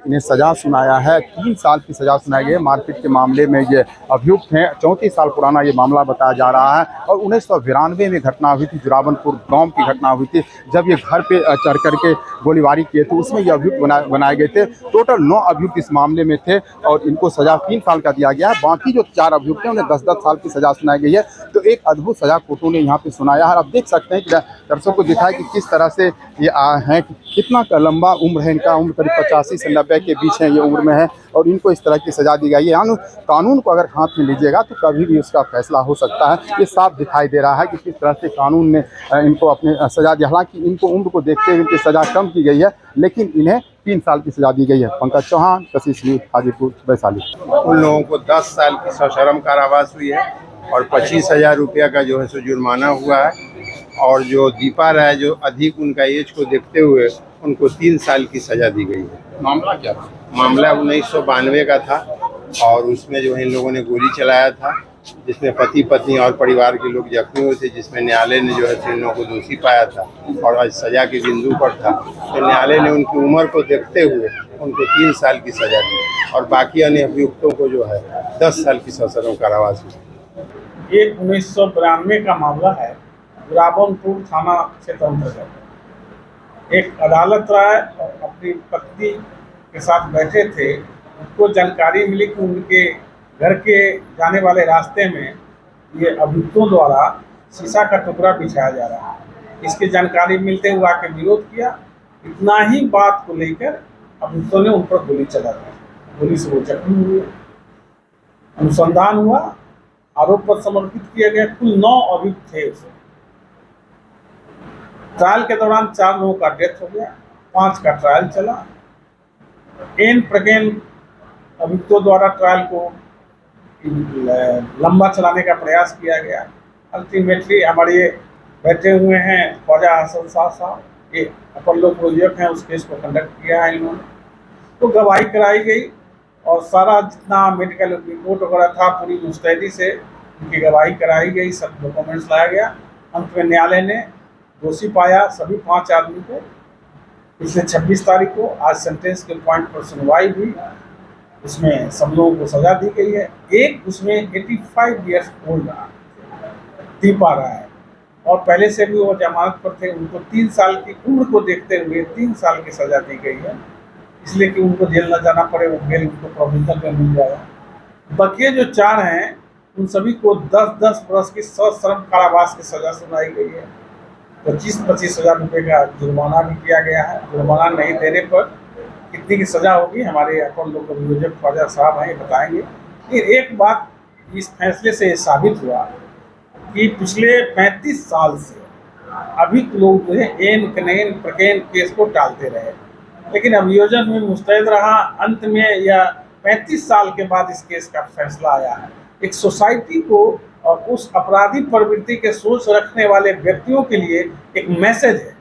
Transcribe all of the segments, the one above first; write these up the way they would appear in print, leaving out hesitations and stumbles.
इन्हें सजा सुनाया है। 3 साल की सजा सुनाई गई है। मारपीट के मामले में ये अभियुक्त हैं। 34 साल पुराना ये मामला बताया जा रहा है और 1992 में घटना हुई थी। जुरावनपुर गांव की घटना हुई थी, जब ये घर पे चढ़ करके गोलीबारी किए थे, उसमें ये अभियुक्त बनाए गए थे। टोटल 9 अभियुक्त इस मामले में थे और इनको सजा 3 साल का दिया गया है। बाकी जो 4 अभियुक्त हैं उन्हें 10-10 साल की सजा सुनाई गई है। तो एक अद्भुत सजा कोर्टों ने यहाँ पे सुनाया है। आप देख सकते हैं कि दर्शकों को दिखाया कि किस तरह से ये हैं, कितना लंबा उम्र है इनका। उम्र करीब 85 से 90 के बीच है ये उम्र में है और इनको इस तरह की सजा दी गई है। यानी कानून को अगर हाथ में लीजिएगा तो कभी भी उसका फैसला हो सकता है। ये साफ दिखाई दे रहा है कि किस तरह से कानून ने इनको अपने सजा दी। हालांकि इनको उम्र को देखते हुए इनकी सजा कम की गई है, लेकिन इन्हें 3 साल की सजा दी गई है। पंकज चौहान, कशिश न्यूज़, हाजीपुर, वैशाली। उन लोगों को 10 साल की सश्रम कारावास हुई है और 25,000 रुपया का जो है सो जुर्माना हुआ है। और जो दीपा राय जो अधिक उनका एज को देखते हुए उनको 3 साल की सजा दी गई है। मामला क्या था? मामला 1992 का था और उसमें जो है इन लोगों ने गोली चलाया था, जिसमें पति पत्नी और परिवार के लोग जख्मी हुए थे, जिसमें न्यायालय ने जो है इन लोगों को दोषी पाया था और आज सजा के बिंदु पर था। तो न्यायालय ने उनकी उम्र को देखते हुए उनको 3 साल की सजा दी और बाकी अन्य अभियुक्तों को जो है 10 साल की सश्रम कारावास हुई। ये 1992 का मामला है। जुरावनपुर थाना क्षेत्र अंतर्गत एक अदालत राय अपनी पत्नी के साथ बैठे थे। उनको जानकारी मिली कि उनके घर के जाने वाले रास्ते में ये अभियुक्तों द्वारा शीशा का टुकड़ा बिछाया जा रहा है। इसकी जानकारी मिलते हुए आके विरोध किया। इतना ही बात को लेकर अभियुक्तों ने उन पर गोली चला दी। गोली से वो जख्मी हुए। अनुसंधान हुआ, आरोप पर समर्पित किया गया। कुल 9 अभियुक्त थे। उसे ट्रायल के दौरान 4 लोगों का डेथ हो गया, 5 का ट्रायल चला। एन प्रगेन अभियुक्तों द्वारा ट्रायल को लंबा चलाने का प्रयास किया गया। अल्टीमेटली हमारे ये बैठे हुए हैं ख्वाजा हसन साहब, ये अपर लोक प्रोजेक्ट हैं, उस केस को कंडक्ट किया है इन्होंने। तो गवाही कराई गई और सारा जितना मेडिकल रिपोर्ट वगैरह था पूरी मुस्तैदी से उनकी गवाही कराई गई, सब डॉक्यूमेंट्स लाया गया। अंत में न्यायालय ने दोषी पाया सभी 5 आदमी को। पिछले 26 तारीख को आज सेंटेंस के पॉइंट पर सुनवाई हुई। उसमें सब लोगों को सजा दी गई है। एक उसमें 85 ईयर्स ओल्ड दीपा रहा है और पहले से भी वो जमानत पर थे। उनको 3 साल की उम्र को देखते हुए 3 साल की सजा दी गई है, इसलिए कि उनको जेल न जाना पड़े। वो बेल उनको प्रोविजन में मिल जाएगा। बकिए जो 4 हैं उन सभी को 10-10 वर्ष की सश्रम कारावास की सजा सुनाई गई है। 25-25 हज़ार रुपये का जुर्माना भी किया गया है। जुर्माना नहीं देने पर कितनी की सजा होगी हमारे अपर लोक अभियोजक ख्वाजा साहब हैं, ये बताएंगे। लेकिन एक बात इस फैसले से साबित हुआ कि पिछले 35 साल से अभी लोग जो है एन कनेन प्रकेन केस को टालते रहे, लेकिन अभियोजन में मुस्तैद रहा। अंत में या 35 साल के बाद इस केस का फैसला आया है। एक सोसाइटी को और उस अपराधी प्रवृत्ति के सोच रखने वाले व्यक्तियों के लिए एक मैसेज है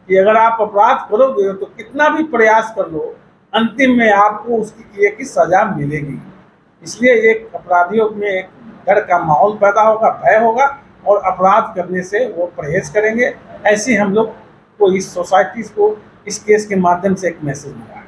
कि अगर आप अपराध करोगे तो कितना भी प्रयास कर लो, अंतिम में आपको उसकी किए की सजा मिलेगी। इसलिए एक अपराधियों में एक डर का माहौल पैदा होगा, भय होगा और अपराध करने से वो परहेज करेंगे। ऐसे हम लोग को इस सोसाइटी को इस केस के माध्यम से एक मैसेज मिला।